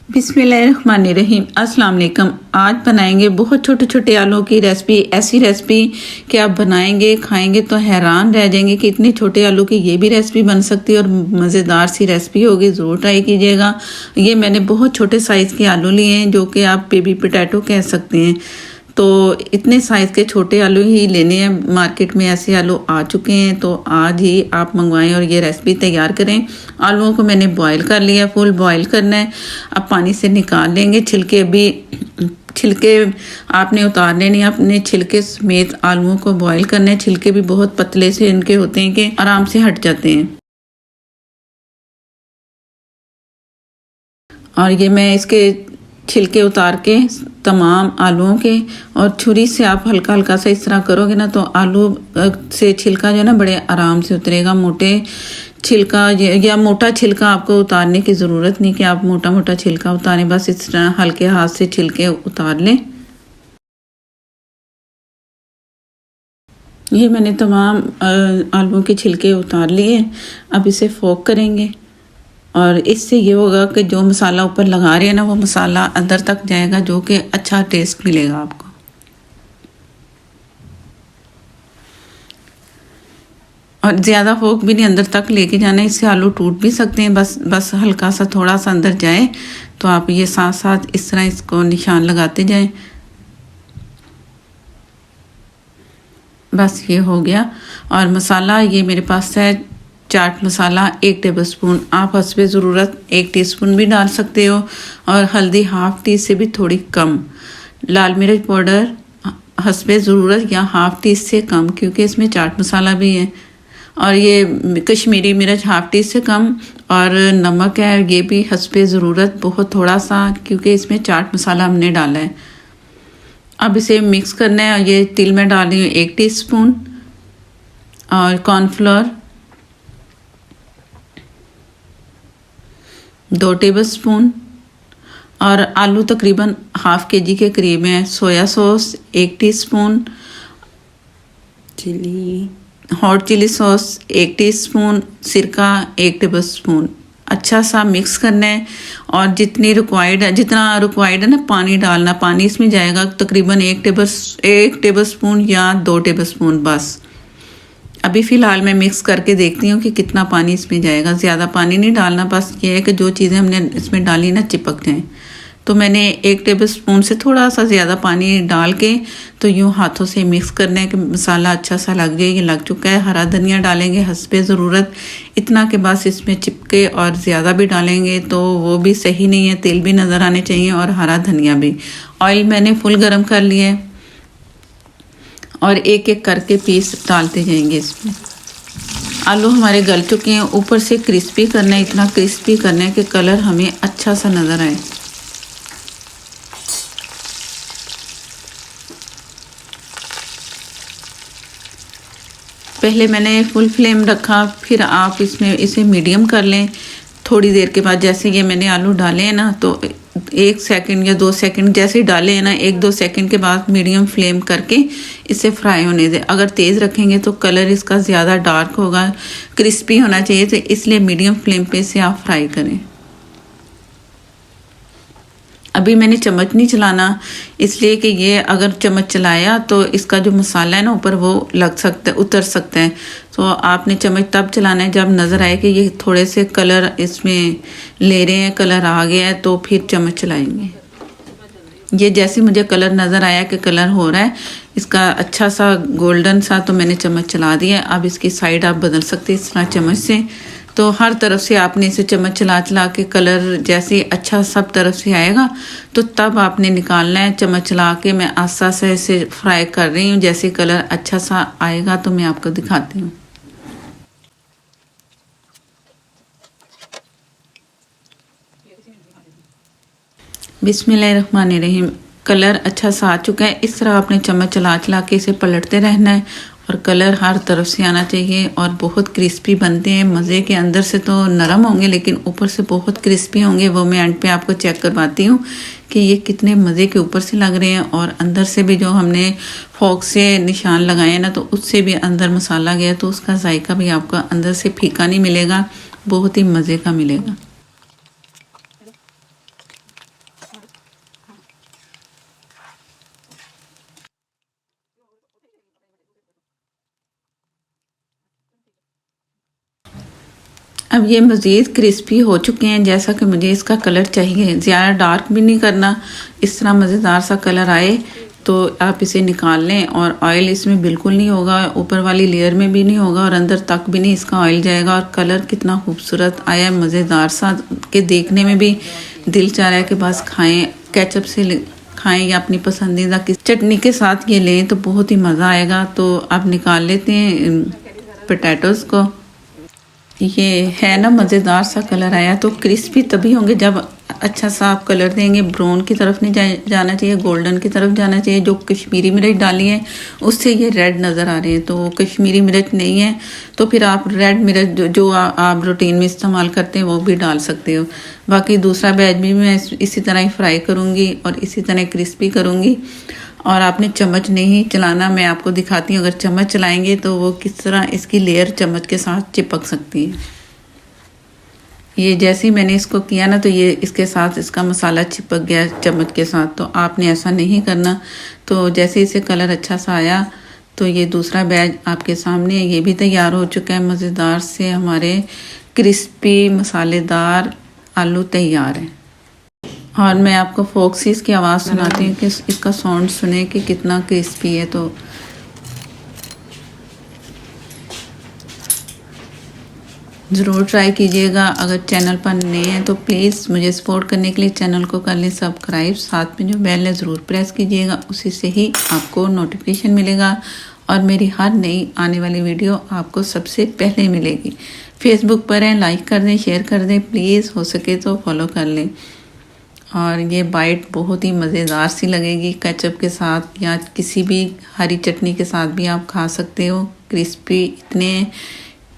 बिस्मिल्लाहिर्रहमानिर्रहीम। अस्सलाम वालेकुम। आज बनाएंगे बहुत छोटे छोटे आलूओं की रेसिपी। ऐसी रेसिपी कि आप बनाएंगे खाएंगे तो हैरान रह जाएंगे कि इतने छोटे आलू की ये भी रेसिपी बन सकती है और मज़ेदार सी रेसिपी होगी। ज़रूर ट्राई कीजिएगा। ये मैंने बहुत छोटे साइज़ के आलू लिए हैं, जो कि आप बेबी पोटैटो कह सकते हैं। तो इतने साइज़ के छोटे आलू ही लेने हैं। मार्केट में ऐसे आलू आ चुके हैं, तो आज ही आप मंगवाएं और ये रेसिपी तैयार करें। आलूओं को मैंने बॉईल कर लिया, फुल बॉईल करना है। अब पानी से निकाल लेंगे छिलके आपने उतारने नहीं, अपने छिलके समेत आलूओं को बॉईल करना है। छिलके भी बहुत पतले से इनके होते हैं कि आराम से हट जाते हैं। और ये मैं इसके छिलके उतार के तमाम आलूओं के, और छुरी से आप हल्का हल्का सा इस तरह करोगे ना तो आलू से छिलका जो है ना बड़े आराम से उतरेगा। मोटे छिलका या मोटा छिलका आपको उतारने की ज़रूरत नहीं कि आप मोटा मोटा छिलका उतारें, बस इस तरह हल्के हाथ से छिलके उतार लें। ये मैंने तमाम आलूओं के छिलके उतार लिए। अब इसे फोक करेंगे और इससे ये होगा कि जो मसाला ऊपर लगा रहे हैं ना वो मसाला अंदर तक जाएगा, जो कि अच्छा टेस्ट मिलेगा आपको। और ज़्यादा फोक भी नहीं अंदर तक लेके जाना है, इससे आलू टूट भी सकते हैं। बस हल्का सा थोड़ा सा अंदर जाए तो आप ये साथ साथ इस तरह इसको निशान लगाते जाएं। बस ये हो गया। और मसाला ये मेरे पास है चाट मसाला 1 टेबलस्पून। आप हस्बे ज़रूरत 1 टीस्पून भी डाल सकते हो, और हल्दी हाफ़ टी से भी थोड़ी कम। लाल मिर्च पाउडर हस्बे ज़रूरत या हाफ़ टी से कम, क्योंकि इसमें चाट मसाला भी है। और ये कश्मीरी मिर्च हाफ़ टी से कम। और नमक है, ये भी हस्बे ज़रूरत बहुत थोड़ा सा, क्योंकि इसमें चाट मसाला हमने डाला है। अब इसे मिक्स करना है। ये तिल में डाल रही हूँ 1 टीस्पून, और कॉर्नफ्लोर 2 टेबलस्पून, और आलू तकरीबन हाफ़ के जी के करीब हैं। Soya sauce 1 teaspoon, hot chilli sauce 1 teaspoon, सिरका 1 टेबलस्पून। अच्छा सा मिक्स करना है। और जितना रिक्वायर्ड है ना पानी डालना। पानी इसमें जाएगा तकरीबन 1 टेबलस्पून या 2 टेबलस्पून बस। अभी फ़िलहाल मैं मिक्स करके देखती हूँ कि कितना पानी इसमें जाएगा। ज़्यादा पानी नहीं डालना, बस ये है कि जो चीज़ें हमने इसमें डाली ना चिपक जाएँ। तो मैंने 1 टेबलस्पून से थोड़ा सा ज़्यादा पानी डाल के तो यूँ हाथों से मिक्स करना है कि मसाला अच्छा सा लग जाए। ये लग चुका है। हरा धनिया डालेंगे हस्बे ज़रूरत, इतना कि बस इसमें चिपके, और ज़्यादा भी डालेंगे तो वो भी सही नहीं है। तेल भी नज़र आने चाहिए और हरा धनिया भी। ऑयल मैंने फुल गर्म कर लिया है, और एक एक करके पीस डालते जाएंगे इसमें। आलू हमारे गल चुके हैं। ऊपर से क्रिस्पी करना है, इतना क्रिस्पी करना है कि कलर हमें अच्छा सा नज़र आए। पहले मैंने फुल फ्लेम रखा, फिर आप इसे मीडियम कर लें। थोड़ी देर के बाद जैसे ये मैंने आलू डाले हैं ना, तो 1 सेकंड या 2 सेकंड जैसे ही डाले हैं ना, 1-2 सेकंड के बाद मीडियम फ्लेम करके इसे फ्राई होने दें। अगर तेज़ रखेंगे तो कलर इसका ज़्यादा डार्क होगा, क्रिस्पी होना चाहिए, तो इसलिए मीडियम फ्लेम पे इसे आप फ्राई करें। अभी मैंने चम्मच नहीं चलाना, इसलिए कि ये अगर चम्मच चलाया तो इसका जो मसाला है ना ऊपर वो उतर सकता है। तो आपने चम्मच तब चलाना है जब नज़र आए कि ये थोड़े से कलर इसमें ले रहे हैं, कलर आ गया है, तो फिर चम्मच चलाएंगे। ये जैसे मुझे कलर नज़र आया कि कलर हो रहा है इसका अच्छा सा गोल्डन सा, तो मैंने चम्मच चला दिया। अब इसकी साइड आप बदल सकते हैं इस तरह चम्मच से। तो हर तरफ से आपने इसे चम्मच चला चला के कलर जैसे अच्छा सब तरफ से आएगा तो तब आपने निकालना है। चम्मच चला के मैं आस्ता से इसे फ्राई कर रही हूँ। जैसे कलर अच्छा सा आएगा तो मैं आपको दिखाती हूँ। बिस्मिल्लाहिर्रहमानिर्रहीम। कलर अच्छा सा आ चुका है। इस तरह आपने चम्मच चला चला के इसे पलटते रहना है, और कलर हर तरफ से आना चाहिए। और बहुत क्रिस्पी बनते हैं, मज़े के। अंदर से तो नरम होंगे लेकिन ऊपर से बहुत क्रिस्पी होंगे। वो मैं एंड पे आपको चेक करवाती हूँ कि ये कितने मज़े के ऊपर से लग रहे हैं, और अंदर से भी जो हमने फोक से निशान लगाए हैं ना, तो उससे भी अंदर मसाला गया, तो उसका जायका भी आपका अंदर से फीका नहीं मिलेगा, बहुत ही मज़े का मिलेगा। अब ये मज़ीद क्रिस्पी हो चुके हैं जैसा कि मुझे इसका कलर चाहिए। ज़्यादा डार्क भी नहीं करना, इस तरह मज़ेदार सा कलर आए तो आप इसे निकाल लें। और ऑयल इसमें बिल्कुल नहीं होगा, ऊपर वाली लेयर में भी नहीं होगा और अंदर तक भी नहीं इसका ऑयल जाएगा। और कलर कितना खूबसूरत आया, मज़ेदार सा, के देखने में भी दिल चाह रहा है कि बस खाएं, केचप से खाएं या अपनी पसंदीदा की चटनी के साथ ये लें तो बहुत ही मज़ा आएगा। तो आप निकाल लेते हैं पोटैटोज़ को। ये है ना मज़ेदार सा कलर आया। तो क्रिस्पी तभी होंगे जब अच्छा सा आप कलर देंगे। ब्राउन की तरफ नहीं जाना चाहिए, गोल्डन की तरफ जाना चाहिए। जो कश्मीरी मिर्च डाली है उससे ये रेड नज़र आ रहे हैं, तो कश्मीरी मिर्च नहीं है तो फिर आप रेड मिर्च जो आप रूटीन में इस्तेमाल करते हैं वो भी डाल सकते हो। बाकी दूसरा बैच भी मैं इसी तरह ही फ्राई करूँगी और इसी तरह क्रिस्पी करूँगी। और आपने चम्मच नहीं चलाना, मैं आपको दिखाती हूँ। अगर चम्मच चलाएंगे तो वो किस तरह इसकी लेयर चम्मच के साथ चिपक सकती है। ये जैसे ही मैंने इसको किया ना तो ये इसके साथ इसका मसाला चिपक गया चम्मच के साथ। तो आपने ऐसा नहीं करना। तो जैसे इसे कलर अच्छा सा आया तो ये दूसरा बैच आपके सामने है, ये भी तैयार हो चुका है। मज़ेदार से हमारे क्रिस्पी मसालेदार आलू तैयार है। और मैं आपको फोक्सीज की आवाज़ सुनाती हूँ कि इसका साउंड सुने कि कितना क्रिस्पी है। तो ज़रूर ट्राई कीजिएगा। अगर चैनल पर नए हैं तो प्लीज़ मुझे सपोर्ट करने के लिए चैनल को कर लें सब्सक्राइब। साथ में जो बेल है ज़रूर प्रेस कीजिएगा, उसी से ही आपको नोटिफिकेशन मिलेगा और मेरी हर नई आने वाली वीडियो आपको सबसे पहले मिलेगी। फेसबुक पर हैं, लाइक कर दें, शेयर कर दें, प्लीज़ हो सके तो फॉलो कर लें। और ये बाइट बहुत ही मज़ेदार सी लगेगी केचप के साथ या किसी भी हरी चटनी के साथ भी आप खा सकते हो। क्रिस्पी इतने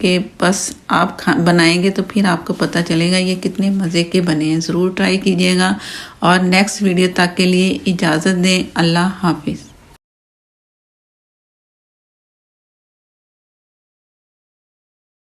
कि बस आप बनाएंगे तो फिर आपको पता चलेगा ये कितने मज़े के बने हैं। ज़रूर ट्राई कीजिएगा और नेक्स्ट वीडियो तक के लिए इजाज़त दें। अल्लाह हाफिज़।